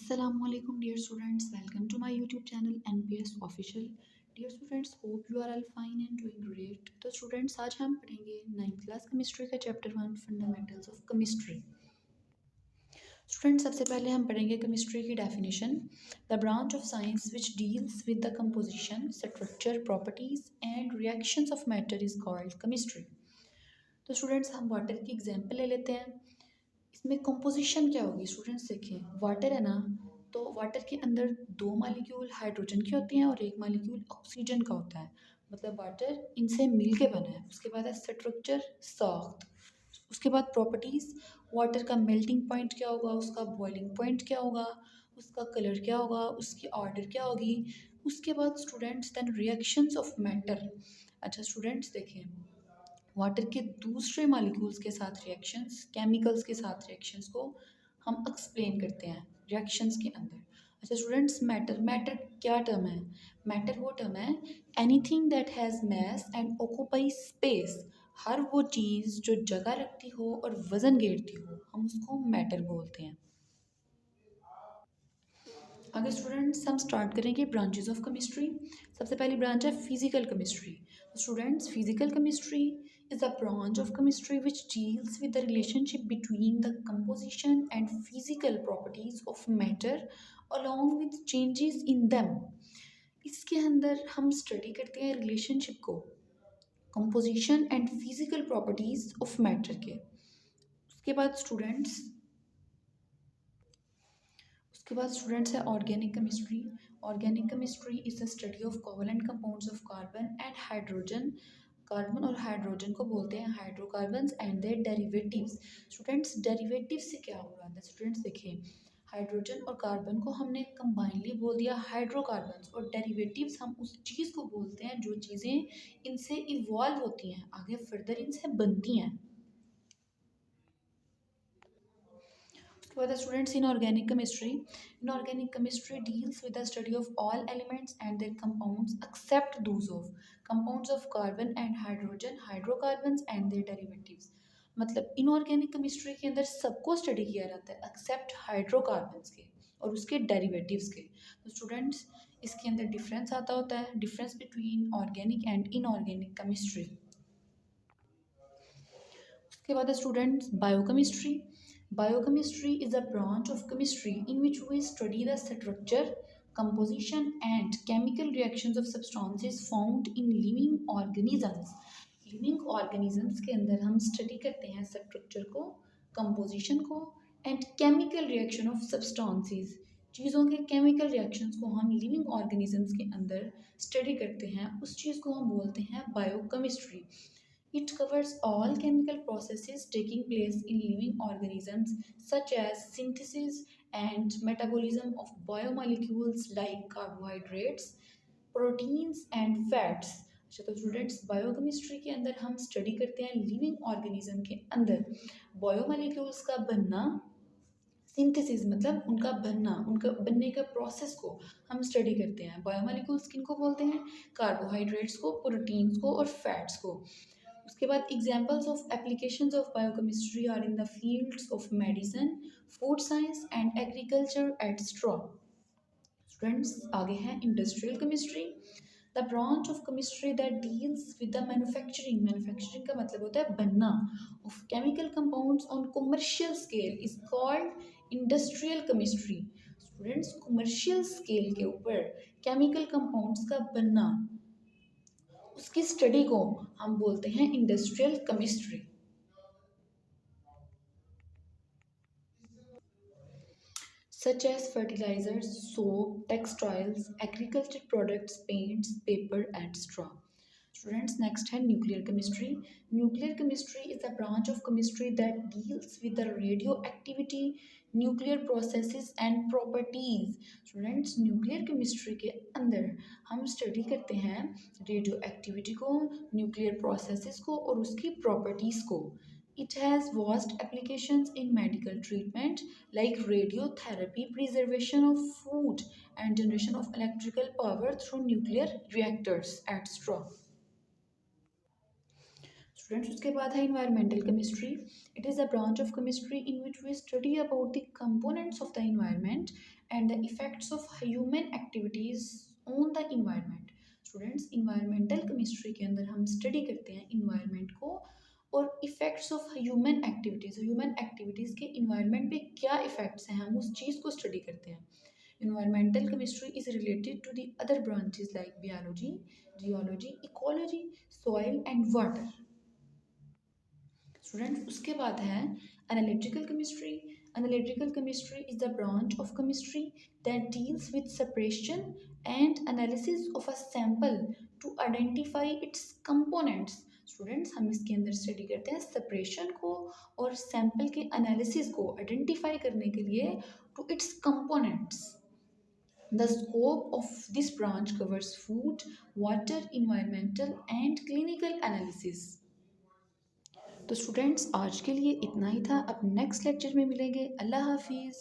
Assalamualaikum dear students, welcome to my YouTube channel NPS Official. Dear students, hope you are all fine and doing great. तो students आज हम पढ़ेंगे 9th class chemistry का chapter 1 fundamentals of chemistry. Students सबसे पहले हम पढ़ेंगे chemistry की definition. The branch of science which deals with the composition, structure, properties and reactions of matter is called chemistry. तो स्टूडेंट्स हम वाटर की एग्जांपल ले लेते हैं. इसमें कंपोजिशन क्या होगी स्टूडेंट्स देखें. वाटर है ना, तो वाटर के अंदर दो मालिक्यूल हाइड्रोजन के होते हैं और एक मालिक्यूल ऑक्सीजन का होता है. मतलब वाटर इनसे मिल के बना है. उसके बाद है स्ट्रक्चर, साख्त. उसके बाद प्रॉपर्टीज़, वाटर का मेल्टिंग पॉइंट क्या होगा, उसका बॉइलिंग पॉइंट क्या होगा, उसका कलर क्या होगा, उसकी ऑर्डर क्या होगी. उसके बाद students then reactions of matter. अच्छा स्टूडेंट्स देखें, वाटर के दूसरे मालिक्यूल्स के साथ रिएक्शंस, केमिकल्स के साथ रिएक्शंस को हम एक्सप्लेन करते हैं रिएक्शंस के अंदर. अच्छा स्टूडेंट्स, मैटर, मैटर क्या टर्म है. मैटर वो टर्म है anything that has mass and occupy space. हर वो चीज़ जो जगह रखती हो और वज़न घेरती हो, हम उसको मैटर बोलते हैं. आगे स्टूडेंट्स हम स्टार्ट करेंगे ब्रांचेस ऑफ केमिस्ट्री. सबसे पहली ब्रांच है physical chemistry. Students, physical chemistry is a branch of chemistry which deals with the relationship between the composition and physical properties of matter along with changes in them. इसके अंदर हम study करते हैं relationship को composition and physical properties of matter के. उसके बाद students है organic chemistry. Organic chemistry is the study of covalent compounds of carbon and hydrogen. Carbon और हाइड्रोजन को बोलते हैं hydrocarbons and their derivatives. Students, derivative से क्या हो रहा है. स्टूडेंट्स देखिए, हाइड्रोजन और कार्बन को हमने कंबाइनली बोल दिया हाइड्रोकार्बन्स, और डेरिवेटिव्स हम उस चीज़ को बोलते हैं जो चीज़ें इनसे इवॉल्व होती हैं, आगे फर्दर इनसे बनती हैं. उसके बाद students inorganic chemistry deals with the study of all elements and their compounds except those of compounds of carbon and hydrogen, hydrocarbons and their derivatives. मतलब इनऑर्गेनिक केमिस्ट्री के अंदर सबको स्टडी किया जाता है एक्सेप्ट हाइड्रोकार्बन्स के और उसके डेरिवेटिव्स के. तो स्टूडेंट्स, इसके अंदर डिफरेंस आता होता है, difference between organic and inorganic chemistry. उसके बाद students biochemistry. Biochemistry is a branch of chemistry in which we study the structure, composition, and chemical reactions of substances found in living organisms. Living organisms के अंदर हम study करते हैं structure को, composition को and chemical reaction of substances. चीज़ों के chemical reactions को हम लिविंग ऑर्गेनिजम्स के अंदर स्टडी करते हैं, उस चीज़ को हम बोलते हैं biochemistry. It covers all chemical processes taking place in living organisms such as synthesis and metabolism of biomolecules like carbohydrates, proteins and fats. अच्छा तो स्टूडेंट्स, बायोकेमिस्ट्री के अंदर हम स्टडी करते हैं लिविंग ऑर्गेनिज्म के अंदर बायोमोलिक्यूल्स का बनना, सिंथेसिस मतलब उनका बनना, उनका बनने का प्रोसेस को हम स्टडी करते हैं. बायोमोलिक्यूल्स किनको बोलते हैं, कार्बोहाइड्रेट्स को, प्रोटीन्स को और फैट्स को. उसके बाद examples of applications of biochemistry are in the fields of medicine, food science and agriculture etcetera. Students आगे है industrial chemistry. The branch of chemistry that deals with the manufacturing. Manufacturing का मतलब होता है बनना of chemical compounds on commercial scale is called industrial chemistry. Students, commercial scale के ऊपर chemical compounds का बनना, उसकी स्टडी को हम बोलते हैं industrial chemistry. such as fertilizers, soap, textiles, agriculture products, paints, paper, etc. Students, next है nuclear chemistry. Nuclear chemistry is a branch of chemistry that deals with the radioactivity, nuclear processes and properties. Students, nuclear chemistry के अंदर हम study करते हैं radio activity को, nuclear processes को और उसकी प्रॉपर्टीज़ को. It has vast applications in medical treatment like radiotherapy, preservation of food, and generation of electrical power through nuclear reactors, etc. Students उसके बाद है environmental chemistry. It is a branch of chemistry in which we study about the components of the environment and the effects of human activities on the environment. Students environmental chemistry के अंदर हम study करते हैं environment को और effects of human activities के environment पे क्या इफ़ेक्ट्स हैं, हम उस चीज़ को स्टडी करते हैं. Environmental chemistry is related to the other branches like biology, geology, ecology, soil and water. Students उसके बाद है analytical chemistry. Analytical chemistry is the branch of chemistry that deals with separation and analysis of a sample to identify its components. Students हम इसके अंदर study करते हैं separation को और सैंपल के एनालिसिस को आइडेंटिफाई करने के लिए to its components. The scope of this branch covers food, water, environmental and clinical analysis. तो स्टूडेंट्स आज के लिए इतना ही था. अब नेक्स्ट लेक्चर में मिलेंगे. अल्लाह हाफिज़.